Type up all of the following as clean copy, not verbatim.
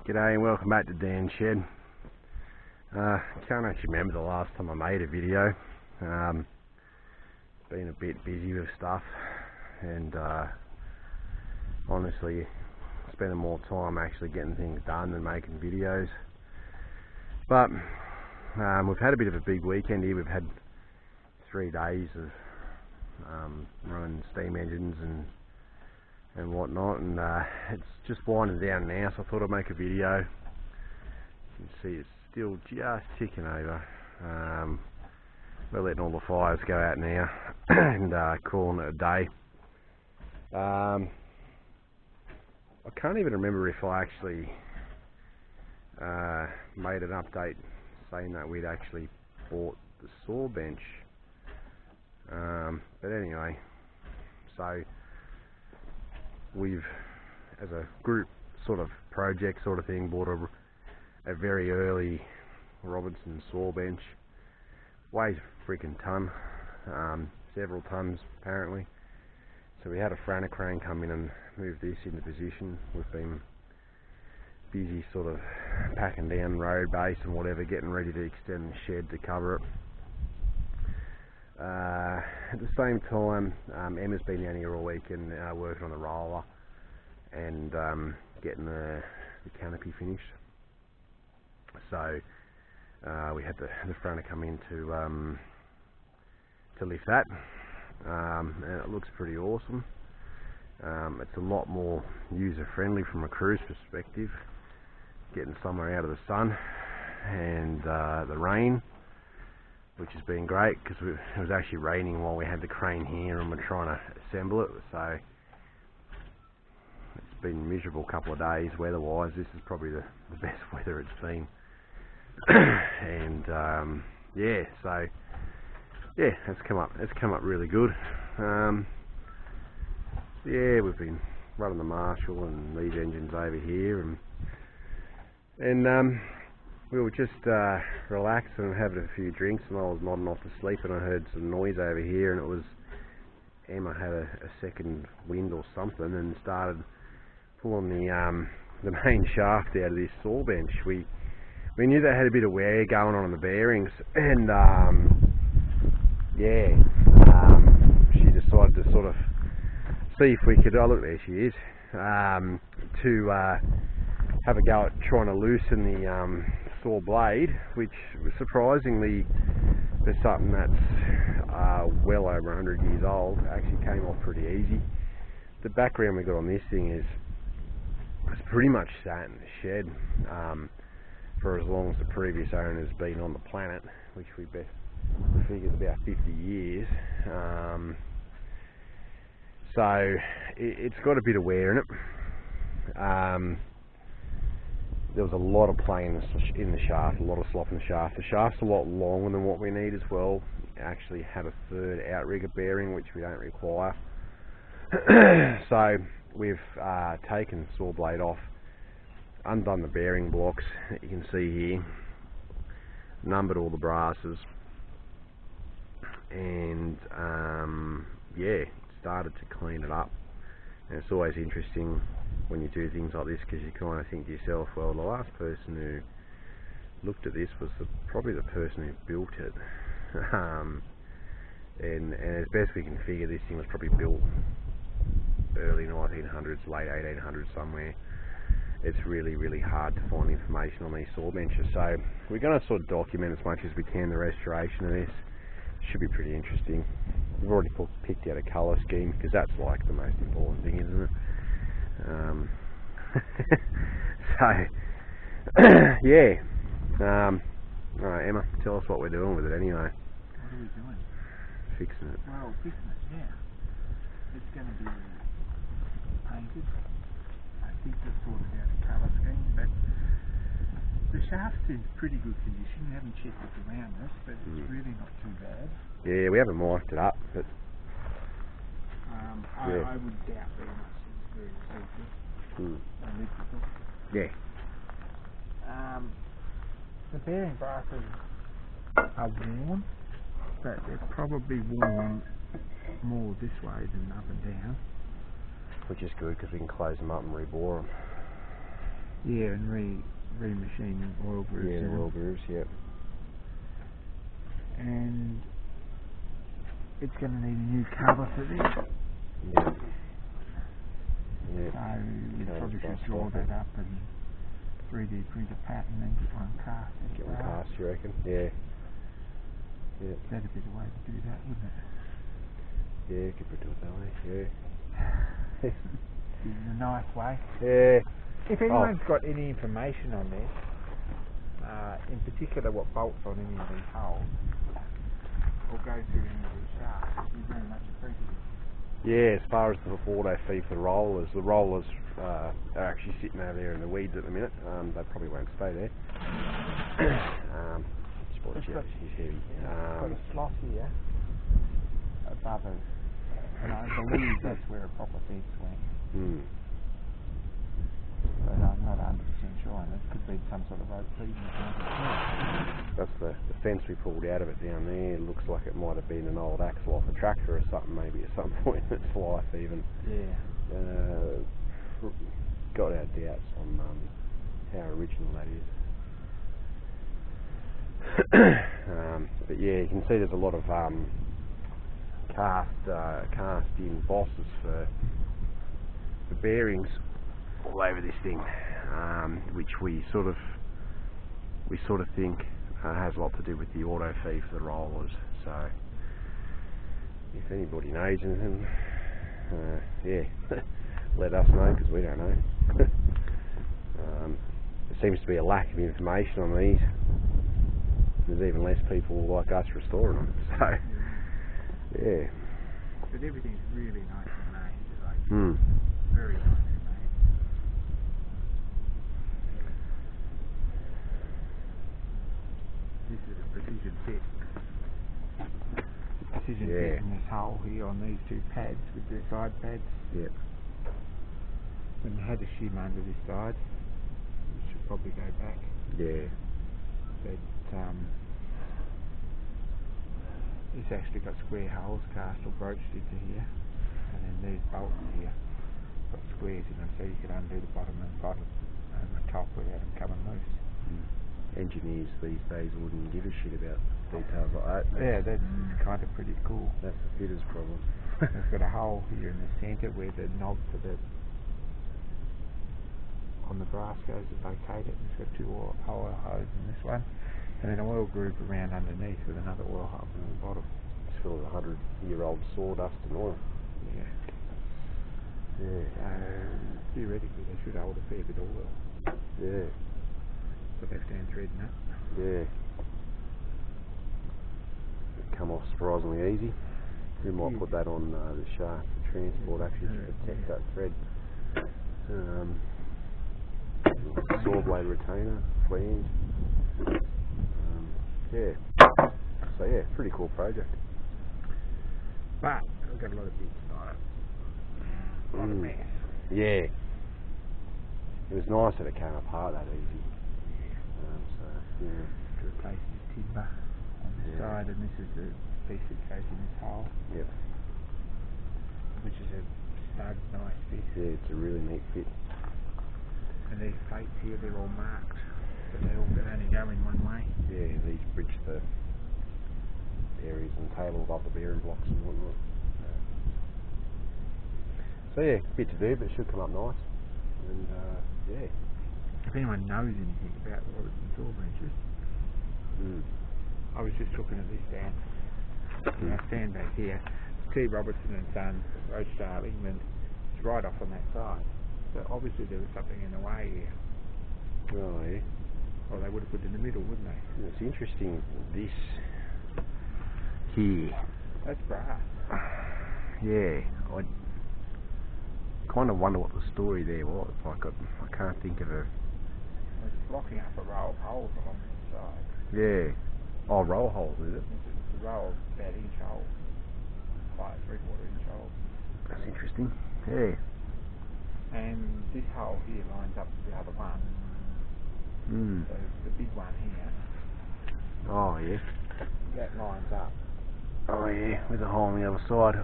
G'day and welcome back to Dan's Shed. Can't actually remember the last time I made a video. Been a bit busy with stuff and honestly spending more time actually getting things done than making videos. But we've had a bit of a big weekend here. We've had 3 days of running steam engines and whatnot, and it's just winding down now, so I thought I'd make a video. You can see it's still just ticking over. We're letting all the fires go out now and calling it a day. I can't even remember if I actually made an update saying that we'd actually bought the saw bench, but anyway, so we've, as a group sort of project sort of thing, bought a very early Robertson saw bench. Weighs a freaking ton, several tons apparently. So we had a frantic crane come in and move this into position. We've been busy sort of packing down road base and whatever, getting ready to extend the shed to cover it. At the same time, Emma's been down here all weekend working on the roller and getting the canopy finished. So we had the front come in to lift that, and it looks pretty awesome. It's a lot more user friendly from a cruise perspective, getting somewhere out of the sun and the rain, which has been great because it was actually raining while we had the crane here and we're trying to assemble it. So it's been a miserable couple of days weather wise. This is probably the best weather it's been. And yeah, so yeah, it's come up really good. Yeah, we've been running the Marshall and these engines over here, and we were just relaxing and having a few drinks, and I was nodding off to sleep, and I heard some noise over here, and it was Emma had a second wind or something and started pulling the main shaft out of this saw bench. We knew they had a bit of wear going on the bearings, and yeah, she decided to sort of see if we could, oh look, there she is, to have a go at trying to loosen the saw blade, which surprisingly, for something that's well over 100 years old, actually came off pretty easy. The background we got on this thing is it's pretty much sat in the shed for as long as the previous owner's been on the planet, which we figure is about 50 years. So it's got a bit of wear in it. There was a lot of play in the shaft, a lot of slop in the shaft. The shaft's a lot longer than what we need as well. It actually had a third outrigger bearing, which we don't require. So we've taken the saw blade off, undone the bearing blocks that you can see here, numbered all the brasses, and yeah, started to clean it up. And it's always interesting when you do things like this, because you kind of think to yourself, well, the last person who looked at this was probably the person who built it. And as best we can figure, this thing was probably built early 1900s, late 1800s somewhere. It's really, really hard to find information on these saw benches, so we're going to sort of document as much as we can the restoration of this. Should be pretty interesting. We've already picked out a colour scheme, because that's like the most important thing, isn't it? So yeah, alright, Emma, tell us what we're doing with it anyway. What are we doing? Fixing it. Well, fixing it, yeah. It's going to be painted. I think we've sorted out a colour scheme, but the shaft's in pretty good condition. We haven't checked it around this, but it's really not too bad. Yeah, we haven't mic'd it up, but yeah. I would doubt very much it's very resistant. Electrical. Yeah. The bearing brasses are worn, but they're probably worn more this way than up and down. Which is good, because we can close them up and rebore them. Yeah, and re-machine oil grooves. Yeah, in the them. oil grooves, yep. And it's going to need a new cover for this. Yep. Yep. So we Can't probably should bust draw off that it. up and 3D print a pattern and then get one cast. Get one cast, you reckon? Yeah. Yeah. That'd be the way to do that, wouldn't it? Yeah, could do it that way, yeah. In a nice way. Yeah. If anyone's got any information on this, in particular what bolts on any of these holes, or go through any of these shafts, it'd be very much appreciated. Yeah, as far as the auto feed for the rollers are actually sitting over there in the weeds at the minute. They probably won't stay there. She's heavy. It's got a slot here above it, and I believe that's where a proper fence went. But I'm not 100% sure, and it could be some sort of rope feeding. That's the fence we pulled out of it down there. It looks like it might have been an old axle off a tractor or something, maybe at some point in its life even. Yeah. Got our doubts on how original that is. But yeah, you can see there's a lot of cast in bosses for the bearings all over this thing, which we sort of think has a lot to do with the auto feed for the rollers. So if anybody knows anything, yeah, let us know, because we don't know. There seems to be a lack of information on these. There's even less people like us restoring them. So yeah. But everything's really nicely made, like very nicely made. This is a precision fit. Precision fit in this hole here on these two pads with their side pads. Yep. And had a shim under this side, which should probably go back. Yeah. But it's actually got square holes cast or broached into here, and then these bolts here got squares in them, so you could undo the bottom and the top without them coming loose. Engineers these days wouldn't give a shit about details like that. Yeah, that's kind of pretty cool. That's the fitter's problem. It's got a hole here in the centre where the knob for the on the brass goes to locate it. It's got two oil hoses in this one, and then an oil groove around underneath with another oil hole in the bottom. It's full of 100-year-old sawdust and oil. Yeah. Yeah. Theoretically, they should hold a fair bit of oil. Yeah. The left-hand thread nut. Yeah. It'd come off surprisingly easy. We might put that on the shaft for transport, actually, to protect that thread. Saw blade retainer, flange. Yeah. So yeah, pretty cool project. But we've got a lot of bits on it. A lot of mess. Yeah. It was nice that it came apart that easy. So yeah. To replace this timber on this side, and this is the piece that goes in this hole. Yep. Which is a snug, nice fit. Yeah, it's a really neat fit. And these plates here, they're all marked, so they only go in one way. Yeah, these bridge the areas and tables above the bearing blocks and whatnot. So yeah, bit to do, but it should come up nice. And yeah. If anyone knows anything about the Robertson saw benches, I was just looking at this down. When I stand back here, T. Robertson and Sons, Roadstar, England, it's right off on that side. So obviously there was something in the way here. Oh yeah. Well, they would have put it in the middle, wouldn't they? It's interesting, this here. That's brass. Yeah, I kind of wonder what the story there was. Like, I can't think of a... It's blocking up a row of holes along the side. Yeah. Oh, roll holes, is it? It's a row of about inch holes. 5 3/4 inch holes. That's interesting. Yeah. And this hole here lines up with the other one. So the big one here. Oh, yeah. That lines up. Oh, yeah, with a hole on the other side.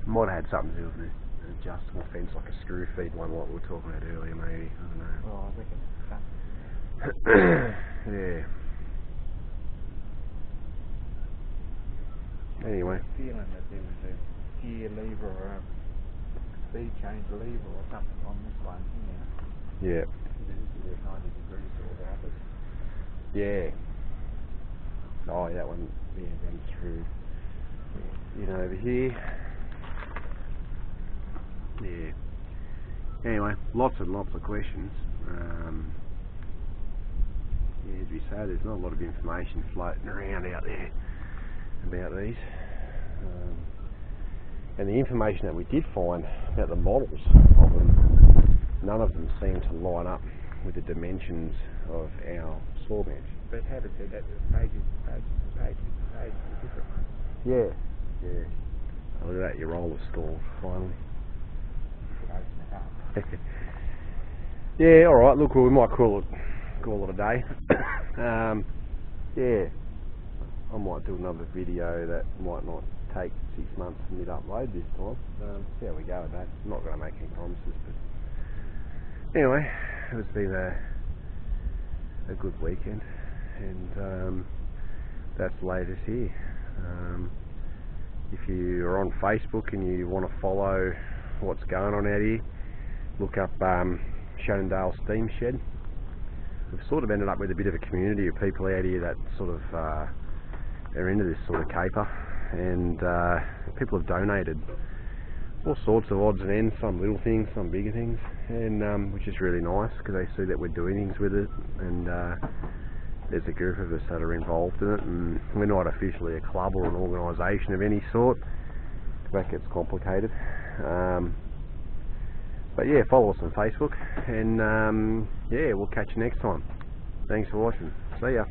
Might have had something to do with it. adjustable fence, like a screw feed one, like we were talking about earlier, maybe. I don't know. Oh, I reckon it's fun. Yeah. Anyway. I was feeling that there was a gear lever or a speed change lever or something on this one here. Yeah. Because it is 90 degrees all about it. Yeah. Oh, that one, yeah, runs through, over here. Yeah. Anyway, lots and lots of questions. Yeah, as we say, there's not a lot of information floating around out there about these. And the information that we did find about the models of them, none of them seem to line up with the dimensions of our saw bench. But having said that, there's pages of different ones. Yeah, yeah. Oh, look at that, your roller stalled finally. Could open it up. Yeah, alright, look, we might call it a day. Yeah, I might do another video that might not take 6 months for me to upload this time. See how we go with that. I'm not going to make any promises, but anyway, it's been a good weekend, and that's the latest here. If you are on Facebook and you want to follow what's going on out here, look up Shannondale Steam Shed. We've sort of ended up with a bit of a community of people out here that sort of are into this sort of caper, and people have donated all sorts of odds and ends, some little things, some bigger things, and which is really nice because they see that we're doing things with it, and there's a group of us that are involved in it, and we're not officially a club or an organisation of any sort. That gets complicated. But yeah, follow us on Facebook, and yeah, we'll catch you next time. Thanks for watching. See ya.